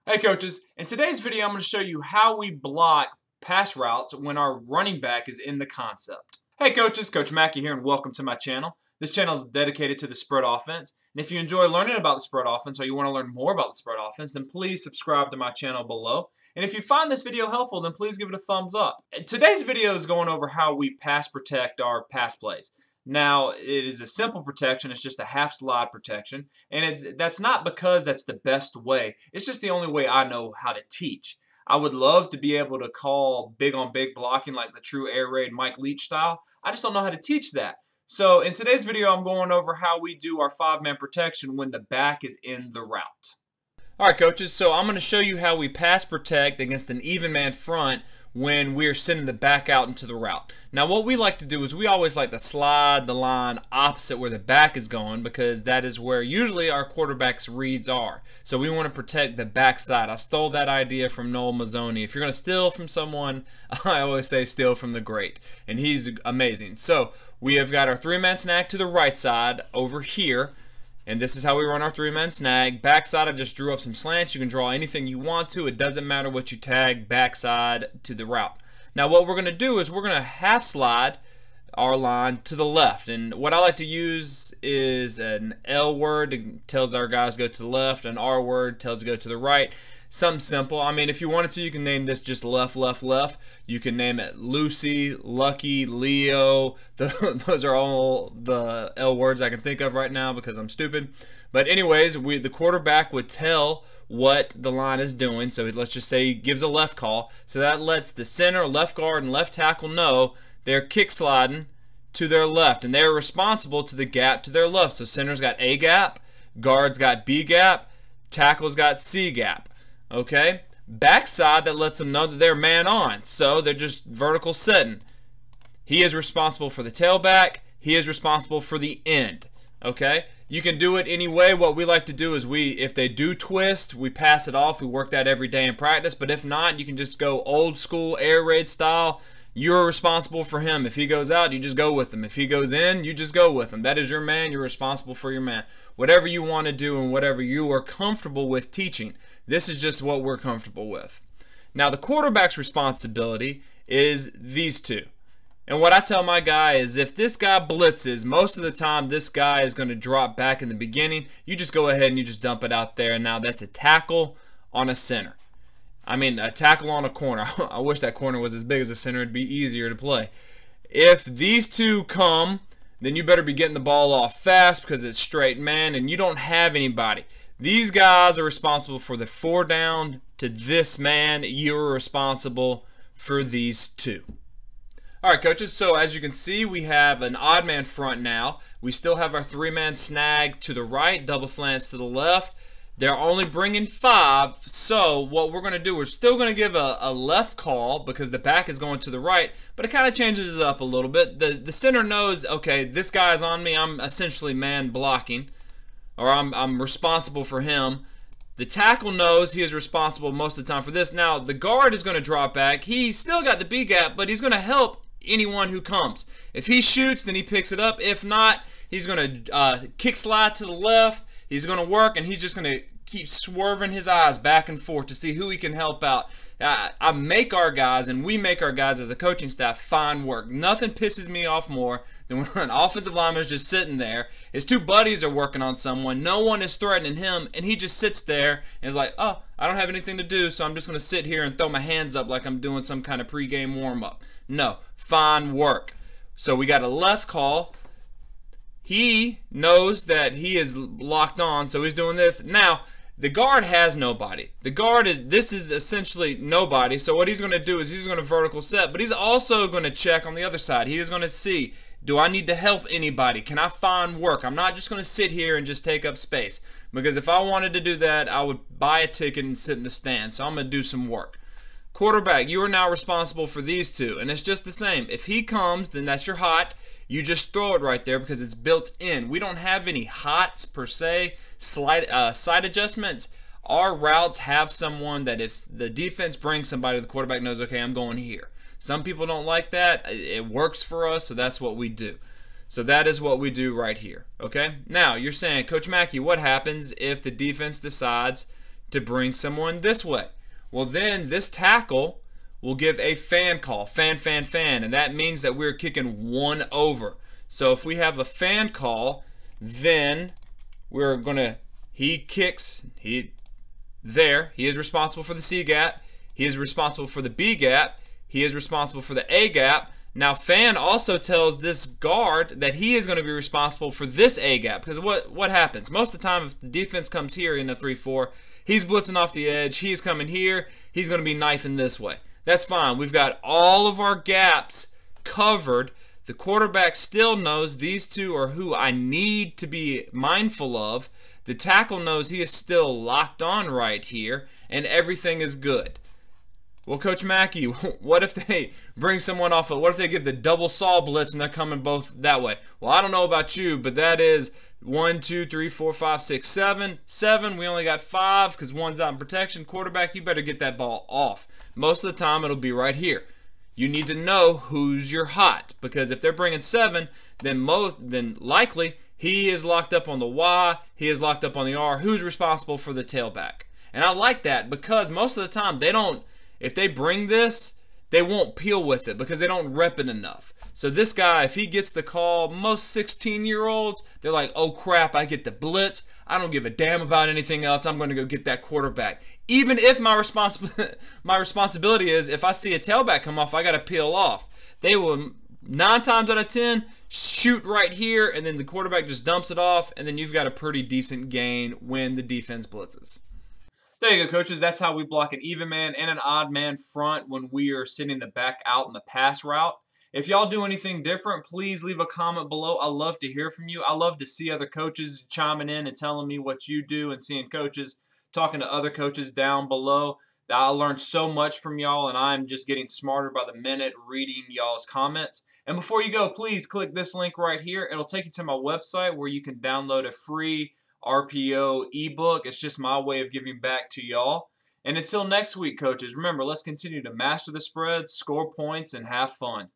Hey coaches, in today's video I'm going to show you how we block pass routes when our running back is in the concept. Hey coaches, Coach McKie here and welcome to my channel. This channel is dedicated to the spread offense, and if you enjoy learning about the spread offense or you want to learn more about the spread offense, then please subscribe to my channel below. And if you find this video helpful, then please give it a thumbs up. Today's video is going over how we pass protect our pass plays. Now, it is a simple protection. It's just a half slide protection. And that's not because that's the best way. It's just the only way I know how to teach. I would love to be able to call big on big blocking like the true air raid Mike Leach style. I just don't know how to teach that. So in today's video, I'm going over how we do our 5-man protection when the back is in the route. Alright coaches, so I'm going to show you how we pass protect against an even man front when we're sending the back out into the route. Now what we like to do is we always like to slide the line opposite where the back is going because that is where usually our quarterback's reads are. So we want to protect the backside. I stole that idea from Noel Mazzoni. If you're going to steal from someone, I always say steal from the great. And he's amazing. So we have got our 3-man snag to the right side over here. And this is how we run our 3-man snag. Backside, I just drew up some slants. You can draw anything you want to. It doesn't matter what you tag backside to the route. Now what we're going to do is we're going to half slide our line to the left. And what I like to use is an L word that tells our guys go to the left. An R word tells to go to the right. Something simple. I mean, if you wanted to, you can name this just left, left, left. You can name it Lucy, Lucky, Leo. Those are all the L words I can think of right now because I'm stupid. But anyways, the quarterback would tell what the line is doing. So let's just say he gives a left call. So that lets the center, left guard, and left tackle know they're kick sliding to their left. And they're responsible to the gap to their left. So center's got A gap, guard's got B gap, tackle's got C gap. Okay, backside, that lets them know that they're man on, so they're just vertical setting. He is responsible for the tailback. He is responsible for the end. Okay, you can do it any way. What we like to do is if they do twist, we pass it off. We work that every day in practice. But if not, you can just go old school air raid style. You're responsible for him. If he goes out, you just go with him. If he goes in, you just go with him. That is your man. You're responsible for your man. Whatever you want to do and whatever you are comfortable with teaching. This is just what we're comfortable with. Now, the quarterback's responsibility is these two. And what I tell my guy is if this guy blitzes, most of the time this guy is going to drop back in the beginning. You just go ahead and you just dump it out there. And now that's a tackle on a center. I mean, a tackle on a corner. I wish that corner was as big as a center. It'd be easier to play. If these two come, then you better be getting the ball off fast because it's straight man and you don't have anybody. These guys are responsible for the 4 down to this man. You're responsible for these two. All right, coaches, so as you can see, we have an odd man front now. We still have our 3-man snag to the right, double slants to the left. They're only bringing 5, so what we're going to do, we're still going to give a left call because the back is going to the right, but it kind of changes it up a little bit. The center knows, okay, this guy's on me. I'm essentially man blocking, or I'm responsible for him. The tackle knows he is responsible most of the time for this. Now, the guard is going to drop back. He's still got the B gap, but he's going to help anyone who comes. If he shoots, then he picks it up. If not, he's going to kick slide to the left. He's going to work, and he's just going to keep swerving his eyes back and forth to see who he can help out. I make our guys, and we make our guys as a coaching staff find work. Nothing pisses me off more than when an offensive lineman is just sitting there. His 2 buddies are working on someone. No one is threatening him, and he just sits there and is like, oh, I don't have anything to do, so I'm just going to sit here and throw my hands up like I'm doing some kind of pregame warm-up. No, find work. So we got a left call. He knows that he is locked on, so he's doing this. Now, the guard has nobody. The guard this is essentially nobody. So what he's going to do is he's going to vertical set, but he's also going to check on the other side. He is going to see, do I need to help anybody? Can I find work? I'm not just going to sit here and just take up space. Because if I wanted to do that, I would buy a ticket and sit in the stand. So I'm going to do some work. Quarterback, you are now responsible for these two. And it's just the same. If he comes, then that's your hot. You just throw it right there because it's built in. We don't have any hots per se, side adjustments. Our routes have someone that if the defense brings somebody, the quarterback knows, okay, I'm going here. Some people don't like that. It works for us, so that's what we do. So that is what we do right here, okay? Now, you're saying, Coach McKie, what happens if the defense decides to bring someone this way. Well, then this tackle will give a fan call, fan, and that means that we're kicking one over. So if we have a fan call, then we're gonna, he kicks, he is responsible for the C gap, he is responsible for the B gap, he is responsible for the A gap. Now fan also tells this guard that he is going to be responsible for this A gap, because what happens? Most of the time if the defense comes here in a 3-4, he's blitzing off the edge, he's coming here, he's going to be knifing this way. That's fine. We've got all of our gaps covered. The quarterback still knows these two are who I need to be mindful of. The tackle knows he is still locked on right here, and everything is good. Well, Coach McKie, what if they bring someone off of, what if they give the double saw blitz and they're coming both that way? Well, I don't know about you, but that is 1, 2, 3, 4, 5, 6, 7. 7, we only got 5 because one's out in protection. Quarterback, you better get that ball off. Most of the time, it'll be right here. You need to know who's your hot, because if they're bringing 7, then likely he is locked up on the Y, he is locked up on the R. Who's responsible for the tailback? And I like that because most of the time they don't, if they bring this, they won't peel with it because they don't rep it enough. So this guy, if he gets the call, most 16-year-olds, they're like, oh crap, I get the blitz. I don't give a damn about anything else. I'm going to go get that quarterback. Even if my responsibility is, if I see a tailback come off, I got to peel off. They will, 9 times out of 10, shoot right here, and then the quarterback just dumps it off, and then you've got a pretty decent gain when the defense blitzes. There you go, coaches. That's how we block an even man and an odd man front when we are sending the back out in the pass route. If y'all do anything different, please leave a comment below. I love to hear from you. I love to see other coaches chiming in and telling me what you do, and seeing coaches talking to other coaches down below. I learned so much from y'all, and I'm just getting smarter by the minute reading y'all's comments. And before you go, please click this link right here. It'll take you to my website where you can download a free RPO ebook. It's just my way of giving back to y'all. And until next week, coaches, remember, let's continue to master the spread, score points, and have fun.